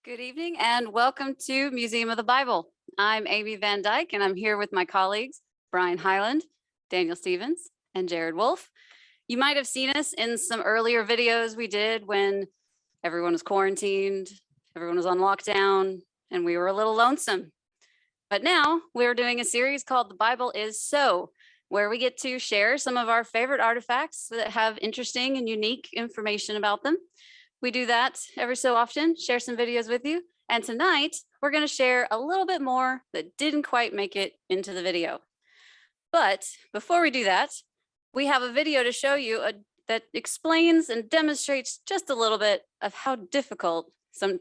Good evening and welcome to Museum of the Bible. I'm Amy Van Dyke and I'm here with my colleagues, Brian Highland, Daniel Stevens, and Jared Wolf. You might have seen us in some earlier videos we did when everyone was quarantined, everyone was on lockdown, and we were a little lonesome. But now we're doing a series called The Bible Is So, where we get to share some of our favorite artifacts that have interesting and unique information about them. We do that every so often, share some videos with you. And tonight, we're going to share a little bit more that didn't quite make it into the video. But before we do that, we have a video to show you that explains and demonstrates just a little bit of how difficult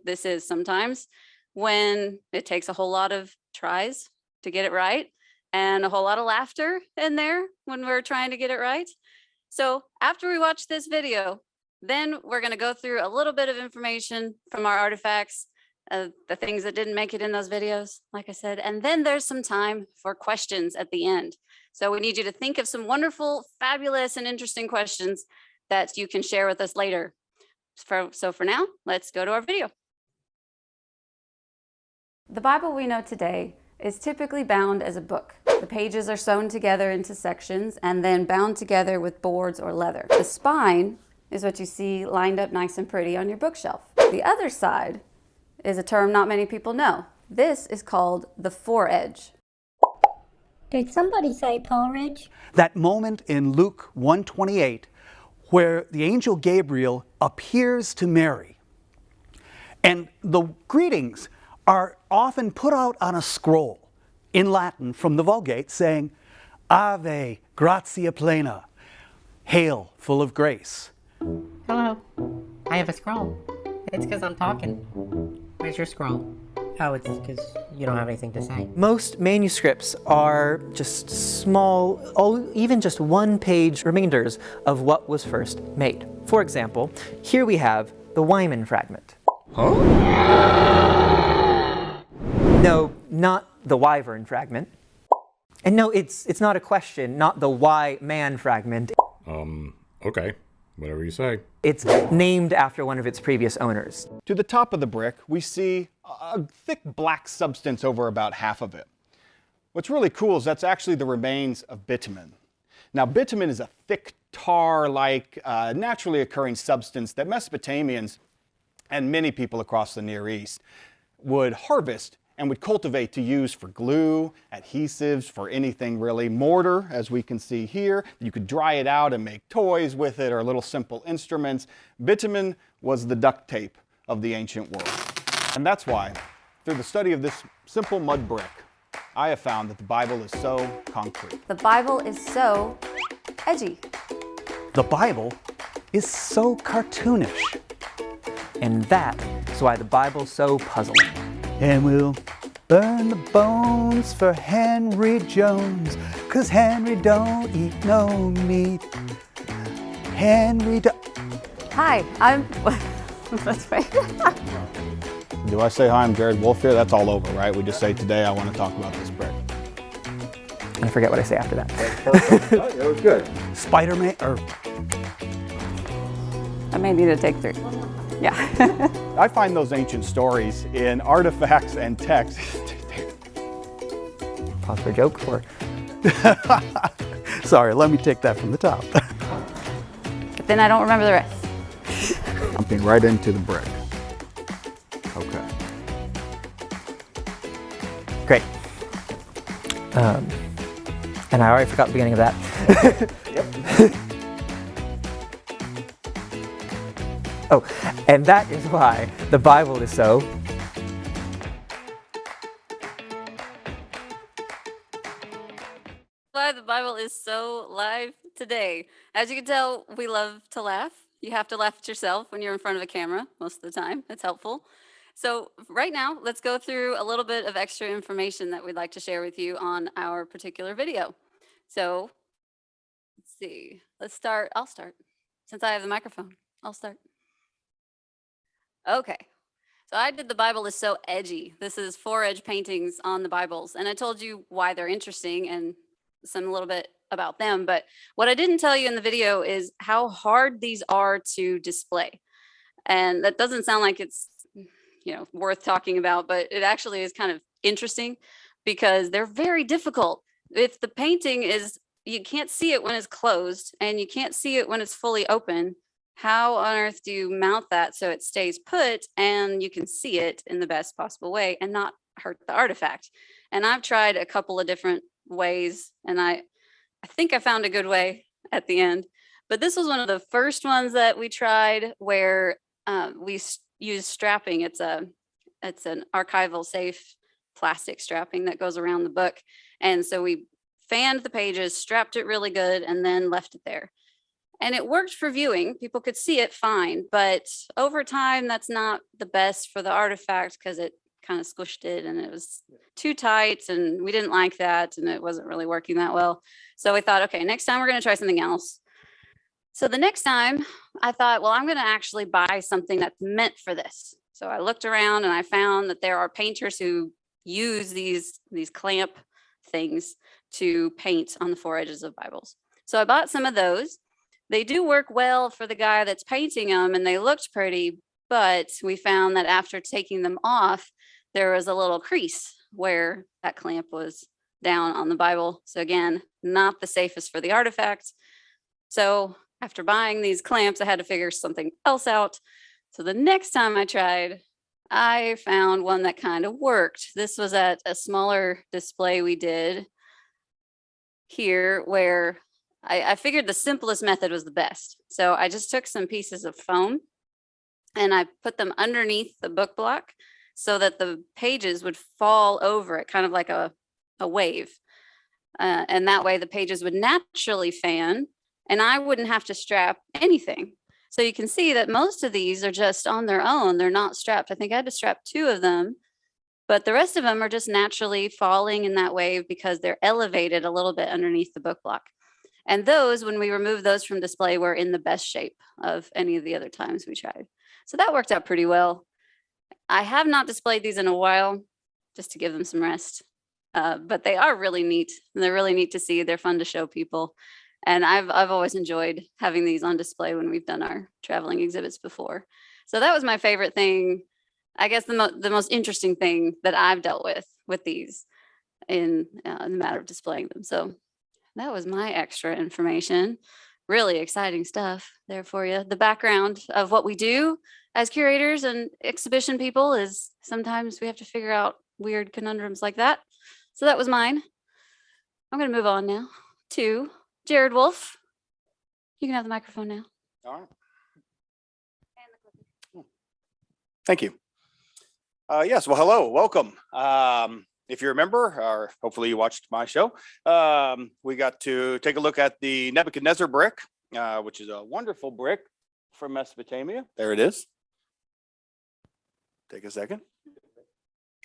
this is sometimes when it takes a whole lot of tries to get it right and a whole lot of laughter in there when we're trying to get it right. So after we watch this video, then we're going to go through a little bit of information from our artifacts, the things that didn't make it in those videos, like I said, and then there's some time for questions at the end. So we need you to think of some wonderful, fabulous, and interesting questions that you can share with us later. So for now, let's go to our video. The Bible we know today is typically bound as a book. The pages are sewn together into sections and then bound together with boards or leather. The spine is what you see lined up nice and pretty on your bookshelf. The other side is a term not many people know. This is called the forage. Did somebody say porridge? That moment in Luke 1:28 where the angel Gabriel appears to Mary. And the greetings are often put out on a scroll in Latin from the Vulgate saying, Ave, gratia plena, hail, full of grace. Hello, I have a scroll. It's because I'm talking. Where's your scroll? Oh, it's because you don't have anything to say. Most manuscripts are just small, even just one-page remainders of what was first made. For example, here we have the Wyman fragment. Huh? No, not the Wyvern fragment. And no, it's not a question, not the Y-man fragment. Okay. Whatever you say. It's named after one of its previous owners. To the top of the brick, we see a thick black substance over about half of it. What's really cool is that's actually the remains of bitumen. Now, bitumen is a thick tar-like, naturally occurring substance that Mesopotamians and many people across the Near East would harvest and would cultivate to use for glue, adhesives, for anything really. Mortar, as we can see here, you could dry it out and make toys with it or little simple instruments. Bitumen was the duct tape of the ancient world. And that's why, through the study of this simple mud brick, I have found that the Bible is so concrete. The Bible is so edgy. The Bible is so cartoonish. And that is why the Bible's so puzzling. And we'll burn the bones for Henry Jones, 'cause Henry don't eat no meat. Henry Hi, I'm, that's right. Do I say hi, I'm Jared Wolf here? That's all over, right? We just say today I want to talk about this brick. And I forget what I say after that. That was good. Spider-Man, or I may need to take 3. Yeah. I find those ancient stories in artifacts and texts. Pause for a joke, or? sorry, let me take that from the top. But then I don't remember the rest. Jumping right into the brick. Okay. Great. And I already forgot the beginning of that. Yep. Oh, and that is why the Bible is so Why the Bible is so live today. As you can tell, we love to laugh. You have to laugh at yourself when you're in front of a camera most of the time. It's helpful. So right now, let's go through a little bit of extra information that we'd like to share with you on our particular video. So let's see. I'll start. Since I have the microphone, I'll start. Okay. So I did The Bible is So Edgy. This is Forage paintings on the Bibles. And I told you why they're interesting and a little bit about them. But what I didn't tell you in the video is how hard these are to display. And that doesn't sound like it's worth talking about, but it actually is kind of interesting because they're very difficult. If the painting is, you can't see it when it's closed and you can't see it when it's fully open, how on earth do you mount that so it stays put and you can see it in the best possible way and not hurt the artifact? And I've tried a couple of different ways, and I think I found a good way at the end. But this was one of the first ones that we tried where we used strapping. It's an archival safe plastic strapping that goes around the book. And so we fanned the pages, strapped it really good, and then left it there. And it worked for viewing. People could see it fine, but over time, that's not the best for the artifact because it kind of squished it and it was too tight and we didn't like that and it wasn't really working that well. So we thought, okay, next time we're going to try something else. So the next time I thought, well, I'm going to actually buy something that's meant for this. So I looked around and I found that there are painters who use these clamp things to paint on the foredges of Bibles. So I bought some of those. They do work well for the guy that's painting them and they looked pretty, but we found that after taking them off, there was a little crease where that clamp was down on the Bible. So again, not the safest for the artifact. So after buying these clamps, I had to figure something else out. So the next time I tried, I found one that kind of worked. This was at a smaller display we did here where I figured the simplest method was the best. So I just took some pieces of foam and I put them underneath the book block so that the pages would fall over it, kind of like a wave. And that way the pages would naturally fan and I wouldn't have to strap anything. So you can see that most of these are just on their own. They're not strapped. I think I had to strap 2 of them, but the rest of them are just naturally falling in that wave because they're elevated a little bit underneath the book block. And those, when we removed those from display, were in the best shape of any of the other times we tried. So that worked out pretty well. I have not displayed these in a while, just to give them some rest. But they are really neat. And they're really neat to see. They're fun to show people. And I've always enjoyed having these on display when we've done our traveling exhibits before. So that was my favorite thing. I guess the most interesting thing that I've dealt with these in the matter of displaying them. So that was my extra information. Really exciting stuff there for you. The background of what we do as curators and exhibition people is sometimes we have to figure out weird conundrums like that. So that was mine. I'm going to move on now to Jared Wolf. You can have the microphone now. All right. Thank you. Yes, well, hello, welcome. If you remember, or hopefully you watched my show, we got to take a look at the Nebuchadnezzar brick, which is a wonderful brick from Mesopotamia. There it is. Take a second.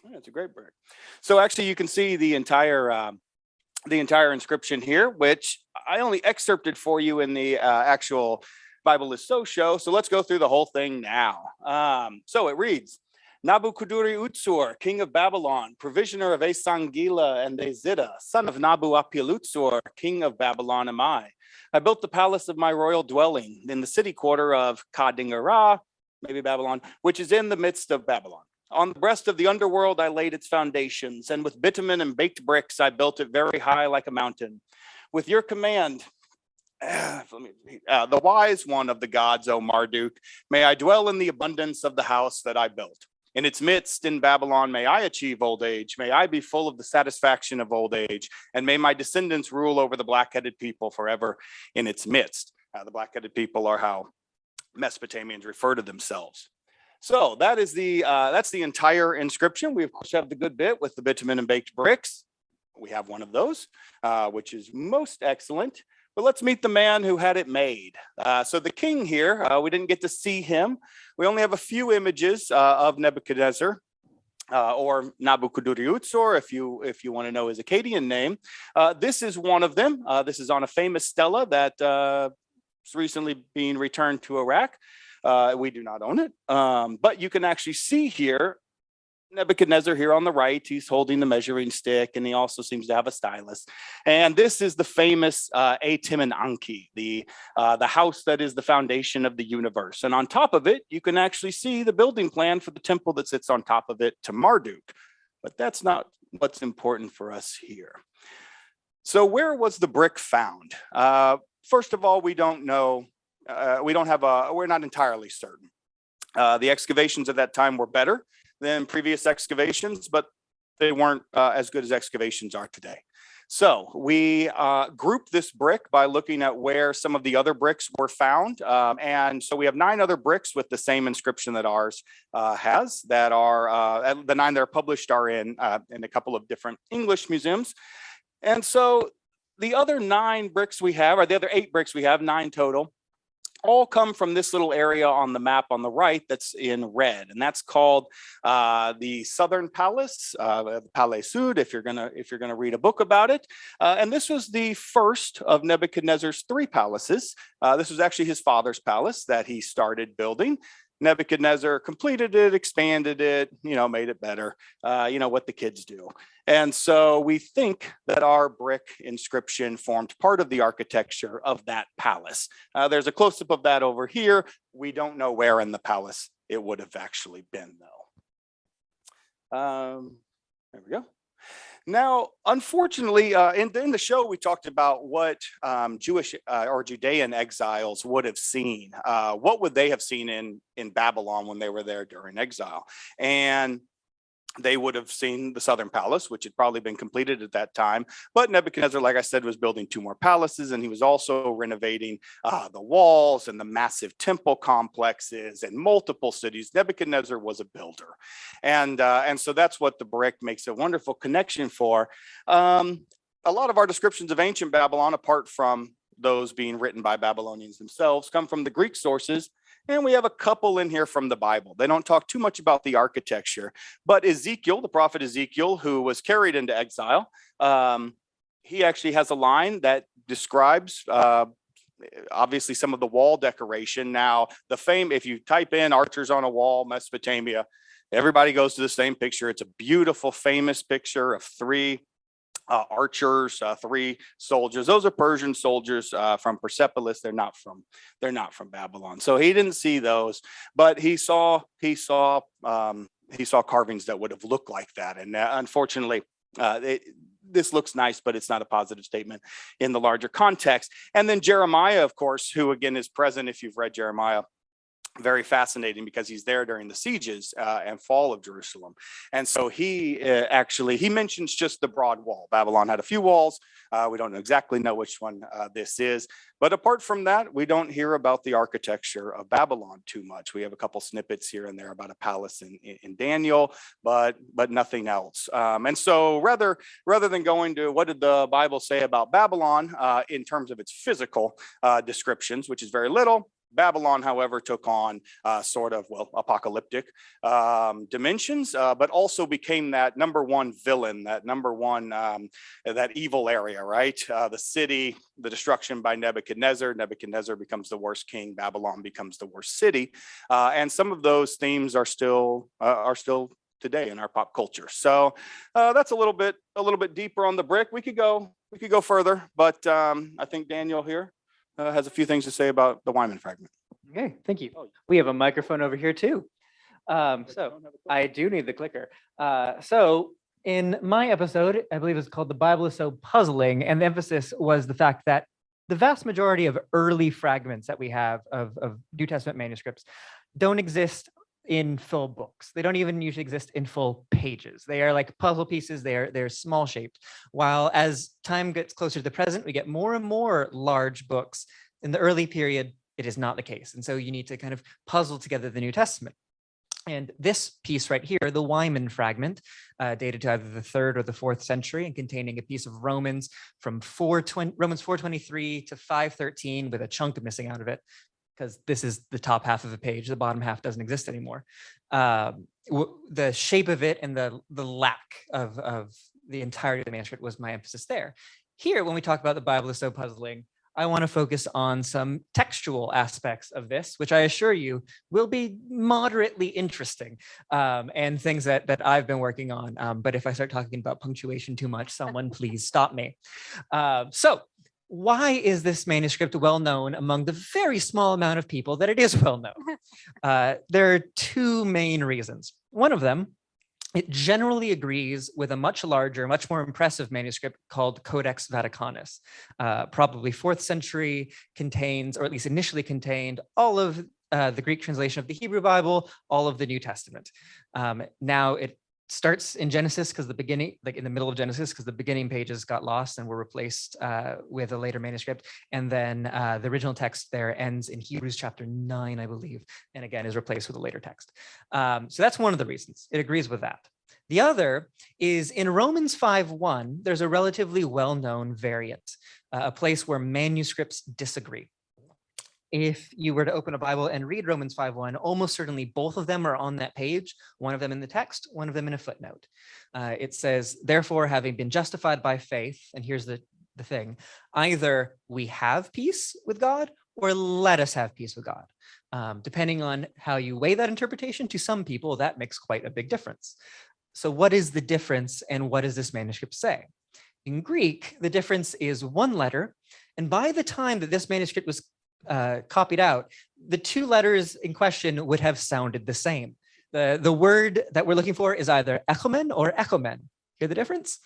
Yeah, it's a great brick. So actually you can see the entire inscription here, which I only excerpted for you in the actual Bible is So show. So let's go through the whole thing now. So it reads, Nabuchodonosor, king of Babylon, provisioner of Esangila and Ezida, son of Nabu-apillutsor, king of Babylon am I. I built the palace of my royal dwelling in the city quarter of Kadingara, maybe Babylon, which is in the midst of Babylon. On the breast of the underworld, I laid its foundations, and with bitumen and baked bricks, I built it very high like a mountain. With your command, the wise one of the gods, O Marduk, may I dwell in the abundance of the house that I built. In its midst, in Babylon, may I achieve old age. May I be full of the satisfaction of old age, and may my descendants rule over the black-headed people forever in its midst. The black-headed people are how Mesopotamians refer to themselves. So that is that's the entire inscription. We of course have the good bit with the bitumen and baked bricks. We have one of those, which is most excellent. But let's meet the man who had it made. So the king here, we didn't get to see him. We only have a few images of Nebuchadnezzar, or Nabuchodonosor, if you want to know his Akkadian name. This is one of them. This is on a famous stela that is recently being returned to Iraq. We do not own it, but you can actually see here Nebuchadnezzar here on the right, he's holding the measuring stick, and he also seems to have a stylus. And this is the famous Atim Anki, the house that is the foundation of the universe. And on top of it, you can actually see the building plan for the temple that sits on top of it to Marduk. But that's not what's important for us here. So where was the brick found? First of all, we don't know. We're not entirely certain. The excavations at that time were better than previous excavations, but they weren't as good as excavations are today. So we grouped this brick by looking at where some of the other bricks were found. And so we have 9 other bricks with the same inscription that ours has, that are, the 9 that are published are in a couple of different English museums. And so the other 9 bricks we have, or the other 8 bricks we have, 9 total, all come from this little area on the map on the right that's in red, and that's called the Southern Palace, Palais Sud, if you're gonna read a book about it. And this was the first of Nebuchadnezzar's 3 palaces. This was actually his father's palace that he started building. Nebuchadnezzar completed it, expanded it, made it better, what the kids do. And so we think that our brick inscription formed part of the architecture of that palace. There's a close-up of that over here. We don't know where in the palace it would have actually been, though. There we go. Now, unfortunately, in the show, we talked about what Jewish or Judean exiles would have seen. What would they have seen in Babylon when they were there during exile? And they would have seen the Southern Palace, which had probably been completed at that time. But Nebuchadnezzar, like I said, was building 2 more palaces, and he was also renovating the walls and the massive temple complexes and multiple cities. Nebuchadnezzar was a builder. And so that's what the brick makes a wonderful connection for. A lot of our descriptions of ancient Babylon, apart from those being written by Babylonians themselves, come from the Greek sources. And we have a couple in here from the Bible. They don't talk too much about the architecture, but Ezekiel, the prophet Ezekiel, who was carried into exile, he actually has a line that describes obviously some of the wall decoration. Now, if you type in archers on a wall, Mesopotamia, everybody goes to the same picture. It's a beautiful, famous picture of 3 archers, 3 soldiers. Those are Persian soldiers from Persepolis. They're not from Babylon. So he didn't see those, but he saw carvings that would have looked like that. And unfortunately, this looks nice, but it's not a positive statement in the larger context. And then Jeremiah, of course, who again is present if you've read Jeremiah. Very fascinating because he's there during the sieges and fall of Jerusalem. And so he mentions just the broad wall. Babylon had a few walls. We don't exactly know which one this is. But apart from that, we don't hear about the architecture of Babylon too much. We have a couple snippets here and there about a palace in Daniel, but nothing else. And so rather than going to what did the Bible say about Babylon in terms of its physical descriptions, which is very little, Babylon, however, took on apocalyptic dimensions, but also became that number 1 villain, that number 1, that evil area, right? The city, the destruction by Nebuchadnezzar. Nebuchadnezzar becomes the worst king. Babylon becomes the worst city. And some of those themes are still today in our pop culture. So that's a little bit deeper on the brick. We could go further, but I think Daniel here has a few things to say about the Wyman fragment. Okay, thank you. We have a microphone over here too. So I do need the clicker. So in my episode, I believe it's called "The Bible is So Puzzling," and the emphasis was the fact that the vast majority of early fragments that we have of New Testament manuscripts don't exist in full books. They don't even usually exist in full pages. They are like puzzle pieces. They're small shaped. While as time gets closer to the present, we get more and more large books. In the early period, it is not the case. And so you need to kind of puzzle together the New Testament. And this piece right here, the Wyman fragment, dated to either the 3rd or the 4th century and containing a piece of Romans from Romans 4:23 to 5:13 with a chunk missing out of it, because this is the top half of the page. The bottom half doesn't exist anymore. The shape of it and the lack of the entirety of the manuscript was my emphasis there. Here, when we talk about the Bible is so puzzling, I want to focus on some textual aspects of this, which I assure you will be moderately interesting, and things that I've been working on. But if I start talking about punctuation too much, someone please stop me. So why is this manuscript well known among the very small amount of people that it is well known? There are two main reasons. One of them, it generally agrees with a much larger, much more impressive manuscript called Codex Vaticanus. Probably 4th century, contains, or at least initially contained, all of the Greek translation of the Hebrew Bible, all of the New Testament. Now it starts in Genesis because the beginning, like in the middle of Genesis, because the beginning pages got lost and were replaced with a later manuscript. And then the original text there ends in Hebrews chapter 9, I believe, and again is replaced with a later text. So that's one of the reasons. It agrees with that. The other is in Romans 5:1, there's a relatively well-known variant, a place where manuscripts disagree. If you were to open a Bible and read Romans 5:1, almost certainly both of them are on that page, one of them in the text, one of them in a footnote. It says, therefore, having been justified by faith, and here's the thing, either we have peace with God or let us have peace with God. Depending on how you weigh that interpretation, to some people, that makes quite a big difference. So what is the difference and what does this manuscript say? In Greek, the difference is one letter, and by the time that this manuscript was copied out, the two letters in question would have sounded the same. The word that we're looking for is either echomen or echomen. Hear the difference?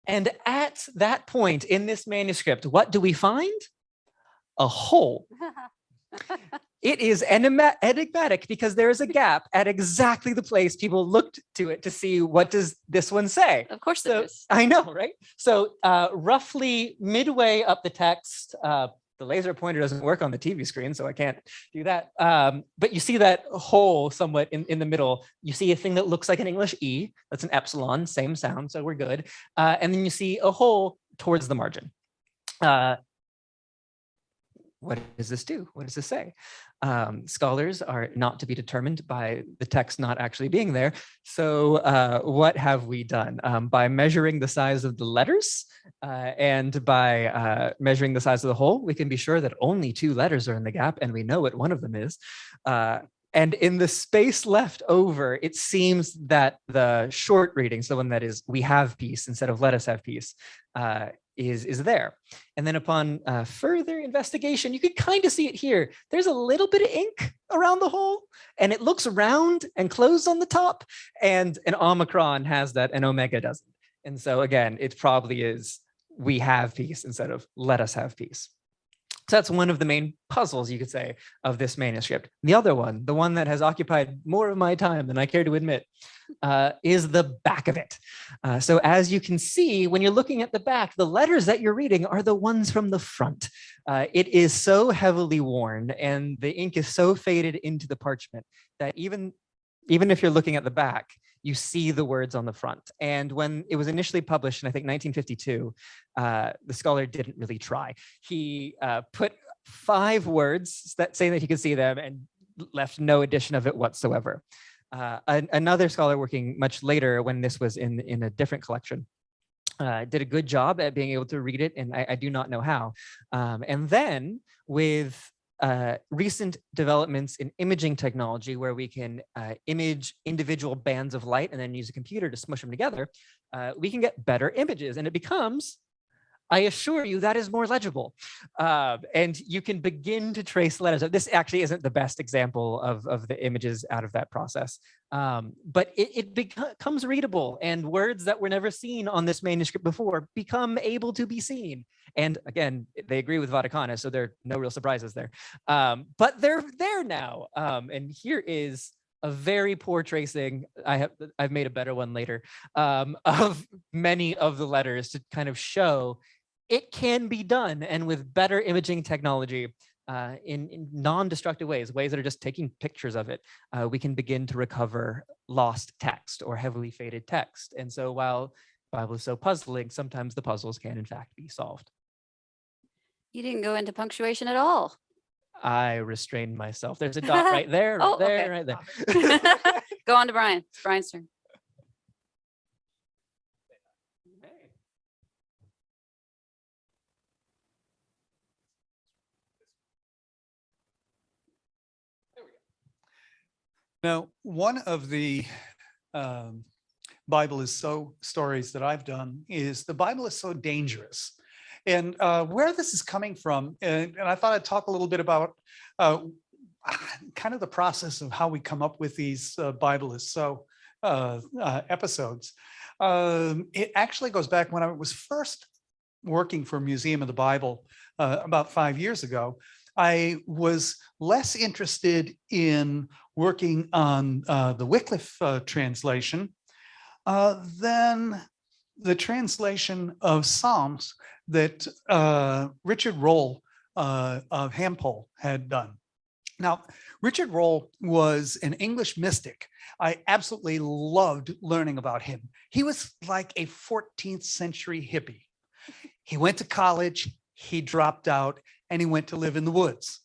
And at that point in this manuscript, what do we find? A hole. It is enigmatic because there is a gap at exactly the place people looked to it to see what does this one say. Of course So there is. I know, right? So roughly midway up the text, the laser pointer doesn't work on the TV screen, so I can't do that. But you see that hole somewhat in the middle. You see a thing that looks like an English E. That's an epsilon, same sound, so we're good. And then you see a hole towards the margin. What does this do? What does this say? Scholars are not to be determined by the text not actually being there. So what have we done? By measuring the size of the letters and by measuring the size of the hole, we can be sure that only 2 letters are in the gap, and we know what one of them is. And in the space left over, it seems that the short reading, so the one that is we have peace instead of let us have peace, is there. And then upon further investigation, you can kind of see it here. There's a little bit of ink around the hole, and it looks round and closed on the top, and an omicron has that and omega doesn't. And so again, it probably is we have peace instead of let us have peace. So that's one of the main puzzles, you could say, of this manuscript. The other one, the one that has occupied more of my time than I care to admit, is the back of it. So as you can see, when you're looking at the back, the letters that you're reading are the ones from the front. It is so heavily worn and the ink is so faded into the parchment that even if you're looking at the back, you see the words on the front. And when it was initially published in, I think, 1952, the scholar didn't really try. He put 5 words that say that he could see them and left no addition of it whatsoever. Another scholar working much later, when this was in a different collection, did a good job at being able to read it, and I do not know how. And then with recent developments in imaging technology, where we can image individual bands of light and then use a computer to smush them together, we can get better images, and it becomes, I assure you, that is more legible. And you can begin to trace letters. This actually isn't the best example of the images out of that process, but it becomes readable, and words that were never seen on this manuscript before become able to be seen. And again, they agree with Vaticanus, so there are no real surprises there. But they're there now. And here is a very poor tracing. I've made a better one later, of many of the letters to kind of show it can be done, and with better imaging technology, in non-destructive ways that are just taking pictures of it, we can begin to recover lost text or heavily faded text. And so while the Bible is so puzzling, sometimes the puzzles can in fact be solved. You didn't go into punctuation at all. I restrained myself. There's a dot right there, right Oh, there, okay. right there. Go on to Brian. It's Brian's turn. Now, one of the Bible is so stories that I've done is the Bible is so dangerous. And where this is coming from, and I thought I'd talk a little bit about kind of the process of how we come up with these Bible is so episodes. It actually goes back when I was first working for Museum of the Bible about 5 years ago. I was less interested in working on the Wycliffe translation than the translation of Psalms that Richard Rolle of Hampole had done. Now, Richard Rolle was an English mystic. I absolutely loved learning about him. He was like a 14th century hippie. He went to college, he dropped out, and he went to live in the woods.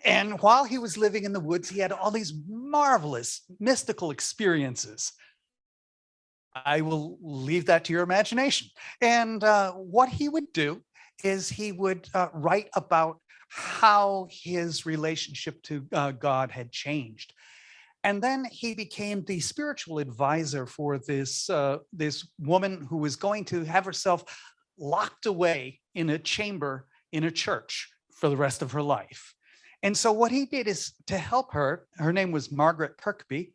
And while he was living in the woods, he had all these marvelous mystical experiences. I will leave that to your imagination. And what he would do is he would write about how his relationship to God had changed. And then he became the spiritual advisor for this woman who was going to have herself locked away in a chamber in a church for the rest of her life. And so what he did is to help her, her name was Margaret Kirkby,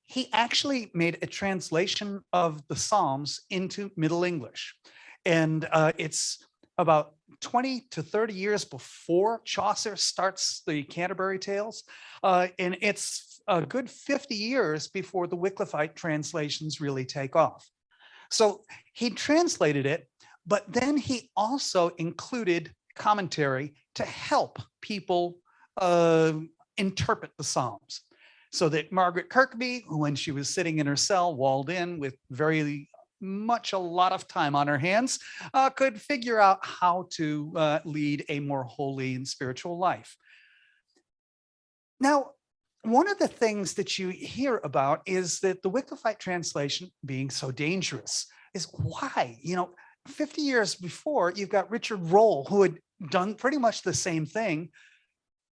he actually made a translation of the Psalms into Middle English. And it's about 20 to 30 years before Chaucer starts the Canterbury Tales. And it's a good 50 years before the Wycliffite translations really take off. So he translated it, but then he also included commentary to help people interpret the Psalms. So that Margaret Kirkby, when she was sitting in her cell, walled in with very much a lot of time on her hands, could figure out how to lead a more holy and spiritual life. Now, one of the things that you hear about is that the Wycliffite translation being so dangerous is why, 50 years before, you've got Richard Rolle, who had done pretty much the same thing.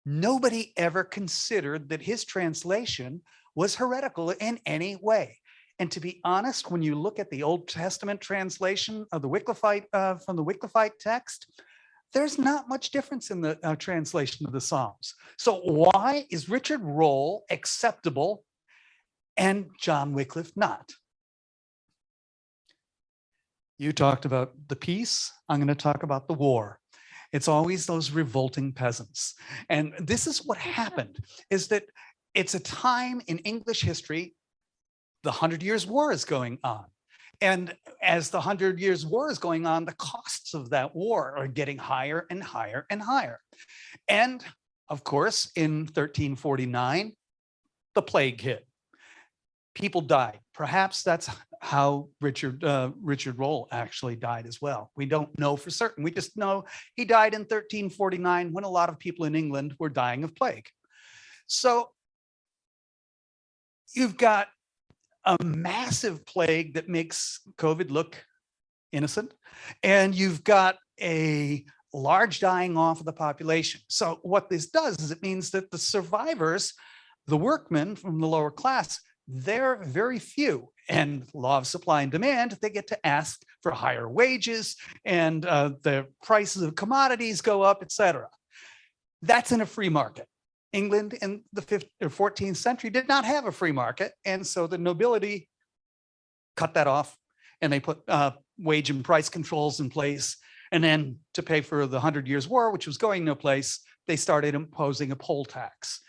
Nobody ever considered that his translation was heretical in any way. And to be honest, when you look at the Old Testament translation of the Wycliffite, from the Wycliffite text, there's not much difference in the translation of the Psalms. So why is Richard Rolle acceptable and John Wycliffe not? You talked about the peace. I'm going to talk about the war. It's always those revolting peasants. And this is what happened, is that it's a time in English history, the 100 Years' War is going on. And as the 100 Years' War is going on, the costs of that war are getting higher and higher and higher. And of course, in 1349, the plague hit. People died. Perhaps that's how Richard Rolle actually died as well. We don't know for certain. We just know he died in 1349 when a lot of people in England were dying of plague. So you've got a massive plague that makes COVID look innocent, and you've got a large dying off of the population. So what this does is it means that the survivors, the workmen from the lower class, they're very few, and law of supply and demand, they get to ask for higher wages, and the prices of commodities go up, etc. That's in a free market. England in the 14th century did not have a free market, and so the nobility cut that off, and they put wage and price controls in place. And then to pay for the 100 Years' War, which was going no place, they started imposing a poll tax.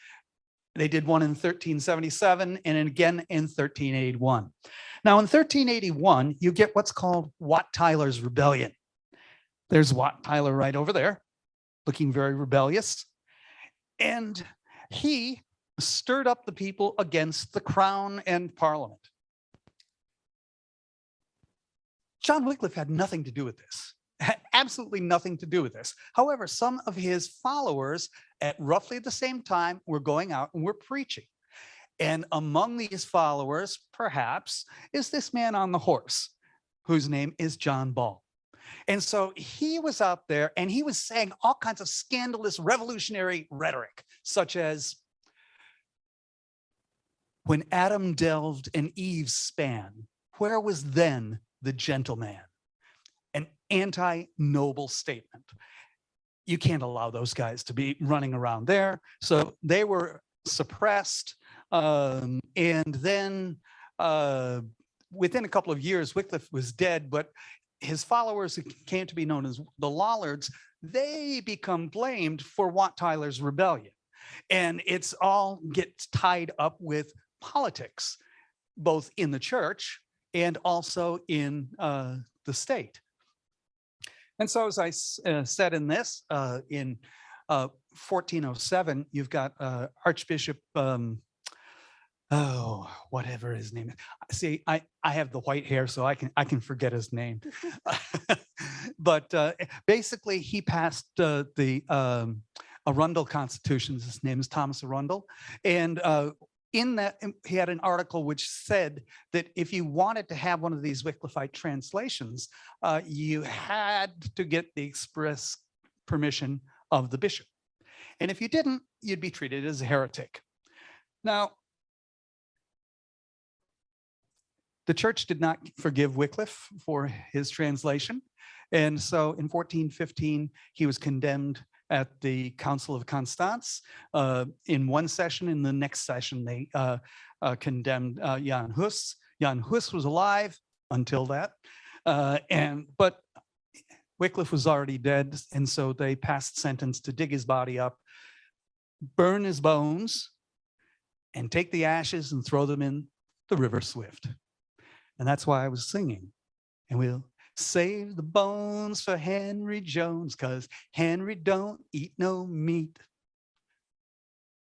They did one in 1377 and again in 1381. Now in 1381, you get what's called Wat Tyler's Rebellion. There's Wat Tyler right over there, looking very rebellious. And he stirred up the people against the crown and parliament. John Wycliffe had nothing to do with this. Had absolutely nothing to do with this. However, some of his followers at roughly the same time were going out and were preaching. And among these followers, perhaps, is this man on the horse, whose name is John Ball. And so he was out there and he was saying all kinds of scandalous revolutionary rhetoric, such as, When Adam delved and Eve span, where was then the gentleman? An anti-noble statement. You can't allow those guys to be running around there. So they were suppressed. And then within a couple of years, Wycliffe was dead, but his followers, who came to be known as the Lollards, they become blamed for Wat Tyler's rebellion. And it's all gets tied up with politics, both in the church and also in the state. And so, as I said in this, in 1407, you've got Archbishop, whatever his name is. See, I have the white hair, so I can forget his name. But basically, he passed the Arundel Constitution. His name is Thomas Arundel, and in that, he had an article which said that if you wanted to have one of these Wycliffite translations, you had to get the express permission of the bishop. And if you didn't, you'd be treated as a heretic. Now, the church did not forgive Wycliffe for his translation. And so in 1415, he was condemned at the Council of Constance in one session. In the next session, they condemned Jan Hus. Jan Hus was alive until that, but Wycliffe was already dead, and so they passed sentence to dig his body up, burn his bones, and take the ashes and throw them in the River Swift. And that's why I was singing. And we'll save the bones for Henry Jones, because Henry don't eat no meat.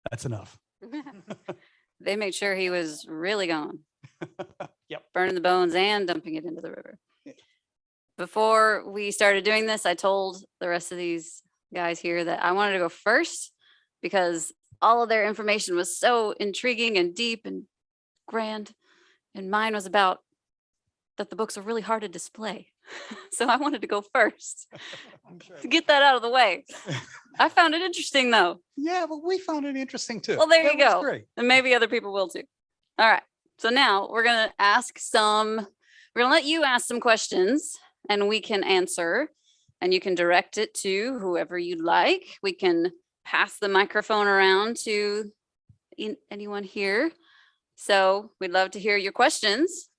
That's enough. They made sure he was really gone. Yep. Burning the bones and dumping it into the river. Before we started doing this, I told the rest of these guys here that I wanted to go first because all of their information was so intriguing and deep and grand. And mine was about that the books are really hard to display. So I wanted to go first to get that out of the way. I found it interesting though. Yeah, well, we found it interesting too. Well, there you It was go. great. And maybe other people will too. All right. So now we're going to let you ask some questions and we can answer, and you can direct it to whoever you'd like. We can pass the microphone around to anyone here. So we'd love to hear your questions.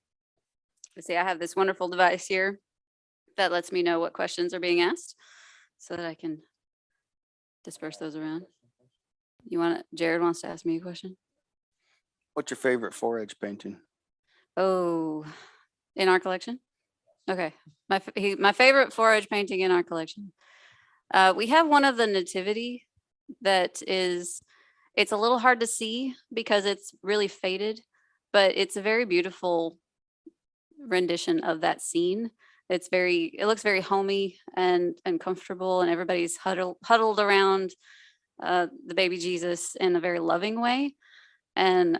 Let's see, I have this wonderful device here that lets me know what questions are being asked so that I can disperse those around. Jared wants to ask me a question. What's your favorite Forage painting? Oh, in our collection? Okay. My favorite Forage painting in our collection. We have one of the Nativity that it's a little hard to see because it's really faded, but it's a very beautiful rendition of that scene. It looks very homey and comfortable, and everybody's huddled around the baby Jesus in a very loving way. And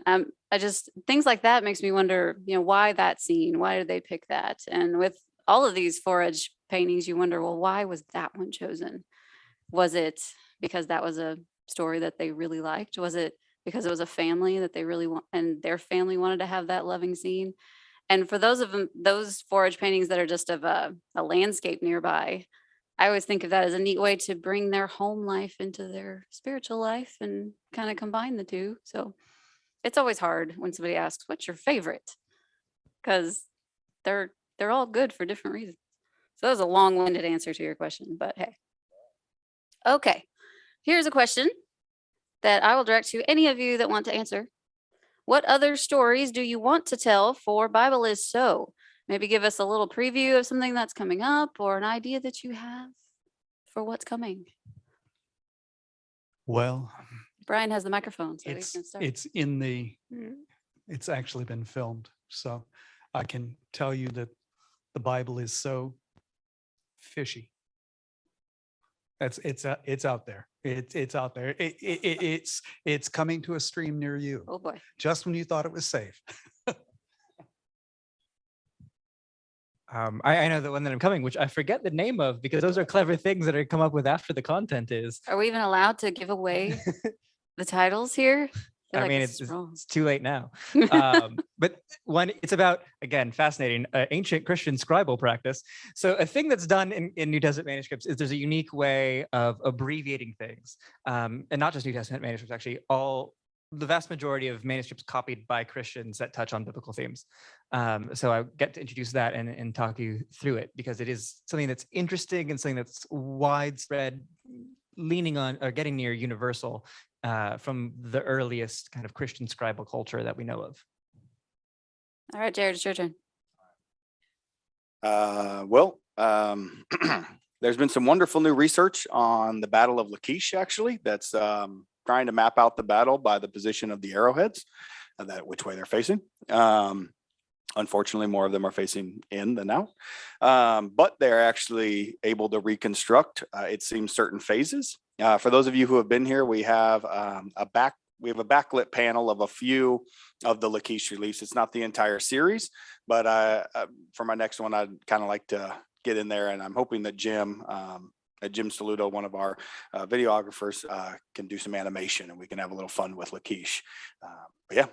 things like that makes me wonder, why that scene? Why did they pick that? And with all of these Forage paintings, you wonder, well, why was that one chosen? Was it because that was a story that they really liked? Was it because it was a family that they really want, and their family wanted to have that loving scene? And for those Forage paintings that are just of a landscape nearby, I always think of that as a neat way to bring their home life into their spiritual life and kind of combine the two. So it's always hard when somebody asks, what's your favorite? Because they're all good for different reasons. So that was a long-winded answer to your question, but hey. Okay, here's a question that I will direct to any of you that want to answer. What other stories do you want to tell for Bible is So? Maybe give us a little preview of something that's coming up or an idea that you have for what's coming. Well, Brian has the microphone, so he can start. It's actually been filmed. So I can tell you that the Bible is so fishy. It's out there. It's out there. It's coming to a stream near you. Oh boy. Just when you thought it was safe. I know the one that I'm coming, which I forget the name of because those are clever things that are come up with after the content is. Are we even allowed to give away the titles here? feel I like mean, it's it's wrong. too late now. But it's about, again, fascinating, ancient Christian scribal practice. So a thing that's done in New Testament manuscripts is there's a unique way of abbreviating things. And not just New Testament manuscripts, actually, the vast majority of manuscripts copied by Christians that touch on biblical themes. So I get to introduce that and talk you through it, because it is something that's interesting and something that's widespread, leaning on or getting near universal from the earliest kind of Christian scribal culture that we know of. All right, Jared, it's your turn. There's been some wonderful new research on the Battle of Lachish, actually, that's trying to map out the battle by the position of the arrowheads, and which way they're facing. Unfortunately, more of them are facing in than out, but they're actually able to reconstruct, it seems, certain phases. For those of you who have been here, we have a backlit panel of a few of the Lachish reliefs. It's not the entire series, but for my next one, I'd kind of like to get in there, and I'm hoping that Jim Saluto, one of our videographers, can do some animation and we can have a little fun with Lachish. But yeah.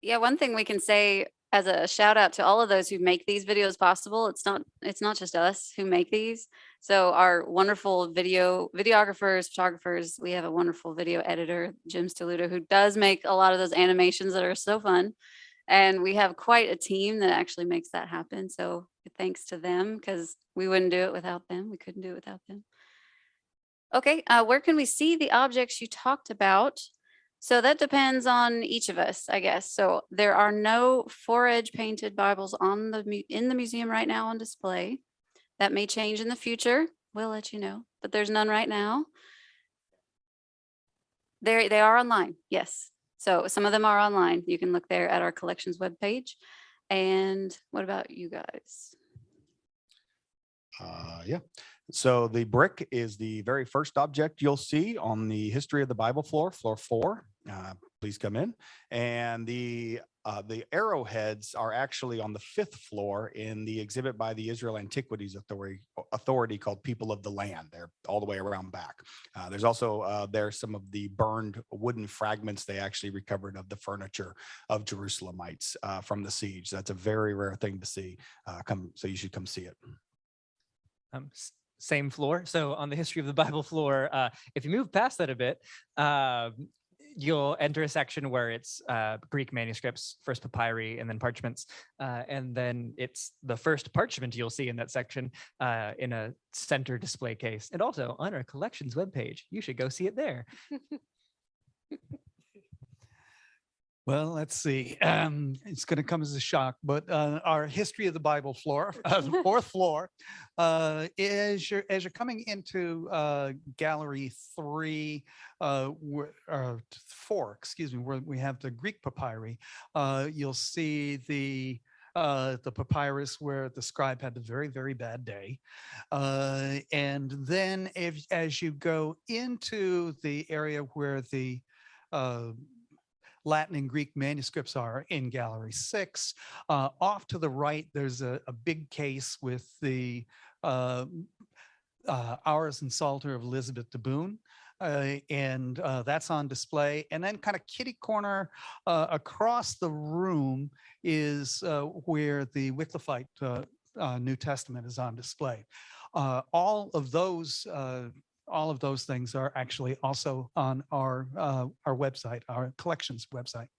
Yeah, one thing we can say as a shout out to all of those who make these videos possible. It's not just us who make these. So our wonderful videographers, photographers, we have a wonderful video editor, Jim Saluto, who does make a lot of those animations that are so fun. And we have quite a team that actually makes that happen. So thanks to them, because we wouldn't do it without them. We couldn't do it without them. Okay, where can we see the objects you talked about? So that depends on each of us, I guess. So there are no Forage painted Bibles in the museum right now on display. That may change in the future. We'll let you know, but there's none right now. They are online, yes. So some of them are online. You can look there at our collections webpage. And what about you guys? Yeah. So the brick is the very first object you'll see on the History of the Bible floor 4. Please come in. And the arrowheads are actually on the 5th floor in the exhibit by the Israel Antiquities Authority called People of the Land. They're all the way around back. There's also there's some of the burned wooden fragments they actually recovered of the furniture of Jerusalemites from the siege. That's a very rare thing to see. So you should come see it. Same floor. So on the History of the Bible floor, if you move past that a bit, you'll enter a section where it's Greek manuscripts, first papyri, and then parchments. And then it's the first parchment you'll see in that section in a center display case. And also on our collections webpage, you should go see it there. Well, let's see. It's going to come as a shock, but our History of the Bible floor, the 4th floor, as you're coming into Gallery 3, 4, excuse me, where we have the Greek papyri, you'll see the papyrus where the scribe had a very, very bad day. And then as you go into the area where the Latin and Greek manuscripts are in Gallery 6. Off to the right, there's a big case with the Hours and Psalter of Elizabeth de Boon. And that's on display. And then kind of kitty corner across the room is where the Wycliffite New Testament is on display. All of those things are actually also on our website, our collections website.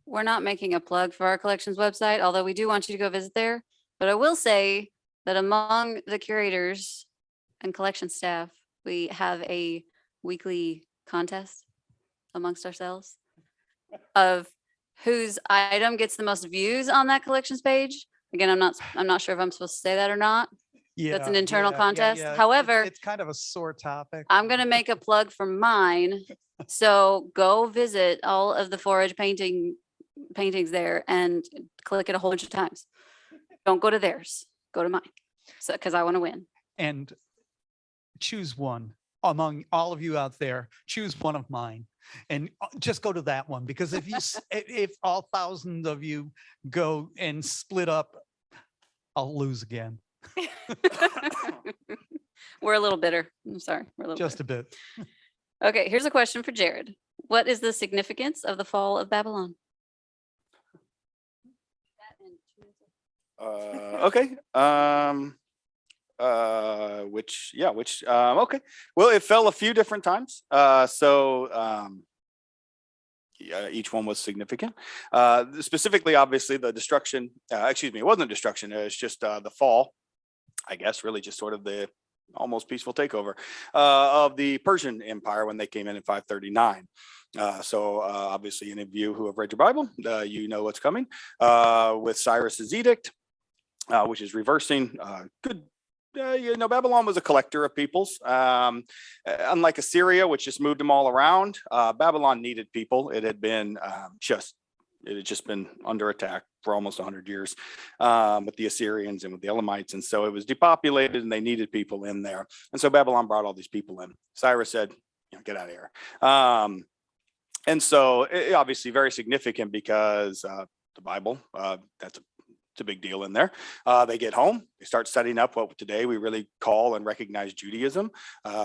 We're not making a plug for our collections website, although we do want you to go visit there. But I will say that among the curators and collection staff, we have a weekly contest amongst ourselves of whose item gets the most views on that collections page. Again, I'm not sure if I'm supposed to say that or not. Yeah, That's an internal contest. However, it's kind of a sore topic. I'm going to make a plug for mine. So go visit all of the Forage paintings there and click it a whole bunch of times. Don't go to theirs, go to mine. So, because I want to win. And choose one among all of you out there, choose one of mine and just go to that one, because if all thousands of you go and split up, I'll lose again. We're a little bitter. I'm sorry. We're a little Just bitter. a bit. Okay, here's a question for Jared. What is the significance of the fall of Babylon? Okay. Okay. Well, it fell a few different times. Yeah, each one was significant. Specifically, obviously, the destruction, it wasn't destruction, it was just the fall, I guess, really just sort of the almost peaceful takeover of the Persian Empire when they came in 539. Obviously, any of you who have read your Bible, you know what's coming with Cyrus's edict, which is reversing good. Babylon was a collector of peoples. Unlike Assyria, which just moved them all around, Babylon needed people. It had just been under attack for almost 100 years with the Assyrians and with the Elamites. And so it was depopulated and they needed people in there. And so Babylon brought all these people in. Cyrus said, get out of here. And so it obviously very significant because the Bible, it's a big deal in there. They get home, they start setting up what today we really call and recognize Judaism.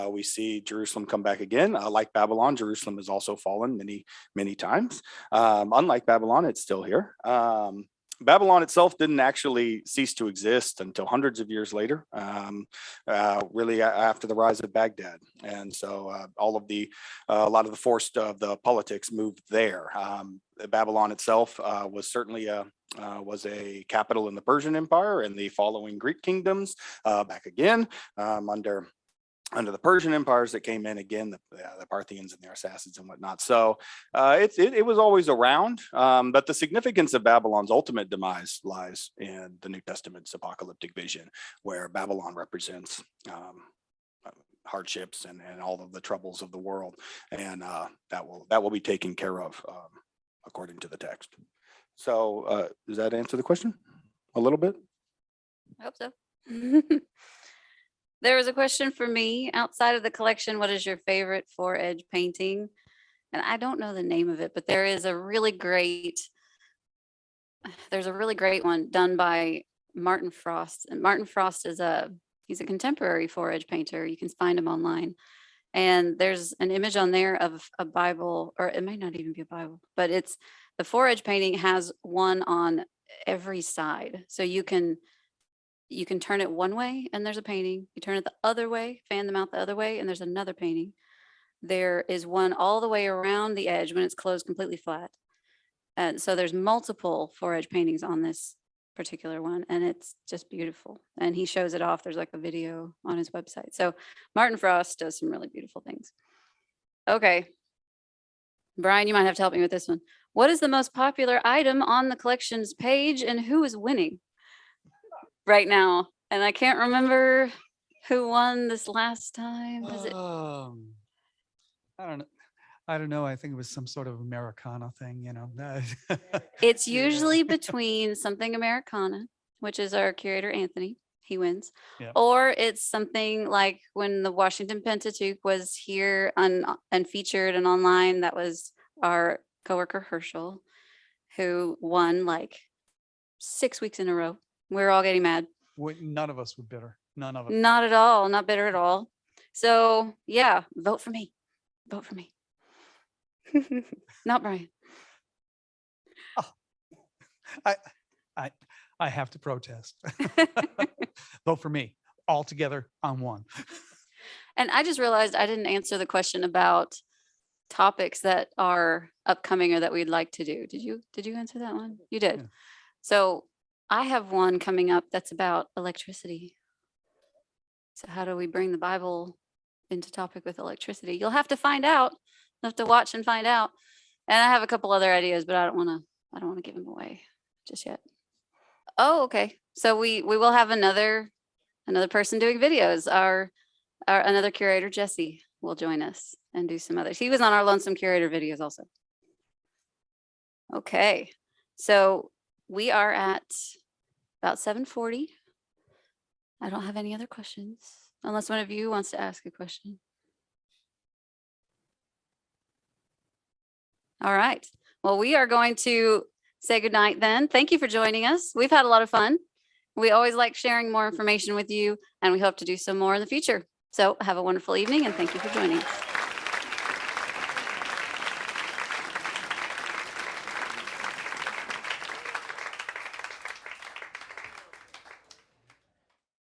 We see Jerusalem come back again. Like Babylon, Jerusalem has also fallen many, many times. Unlike Babylon, it's still here. Babylon itself didn't actually cease to exist until hundreds of years later, really after the rise of Baghdad. And so a lot of the force of the politics moved there. Babylon itself was certainly was a capital in the Persian Empire and the following Greek kingdoms back again under the Persian empires that came in again, the Parthians and the Assassins and whatnot. So it was always around, but the significance of Babylon's ultimate demise lies in the New Testament's apocalyptic vision, where Babylon represents hardships and all of the troubles of the world, and that will be taken care of according to the text. So does that answer the question a little bit? I hope so. There was a question for me outside of the collection. What is your favorite Forage painting? And I don't know the name of it, but there's a really great one done by Martin Frost. And Martin Frost he's a contemporary Forage painter. You can find him online. And there's an image on there of a Bible, or it may not even be a Bible, but the Forage painting has one on every side. So you can turn it one way and there's a painting. You turn it the other way, fan them out the other way, and there's another painting. There is one all the way around the edge when it's closed completely flat. And so there's multiple Forage paintings on this particular one, and it's just beautiful. And he shows it off. There's like a video on his website. So Martin Frost does some really beautiful things. Okay. Brian, you might have to help me with this one. What is the most popular item on the collections page and who is winning right now? And I can't remember who won this last time. Is it? I don't know. I think it was some sort of Americana thing, It's usually between something Americana, which is our curator, Anthony. He wins. Yeah. Or it's something like when the Washington Pentateuch was here and featured and online, that was our coworker Herschel, who won like 6 weeks in a row. We were all getting mad. None of us were bitter. None of us. Not at all. Not bitter at all. So yeah, vote for me. Vote for me. Not Brian. Oh, I have to protest. Vote for me. All together on one. And I just realized I didn't answer the question about topics that are upcoming or that we'd like to do. Did you answer that one? You did. Yeah. So I have one coming up that's about electricity. So how do we bring the Bible into topic with electricity? You'll have to find out. You'll have to watch and find out. And I have a couple other ideas, but I don't want to give them away just yet. Oh, okay. So we will have another person doing videos. Our another curator, Jesse, will join us and do some others. He was on our Lonesome Curator videos also. Okay. So we are at about 7:40. I don't have any other questions unless one of you wants to ask a question. All right. Well, we are going to say goodnight then. Thank you for joining us. We've had a lot of fun. We always like sharing more information with you, and we hope to do so more in the future. So have a wonderful evening, and thank you for joining us.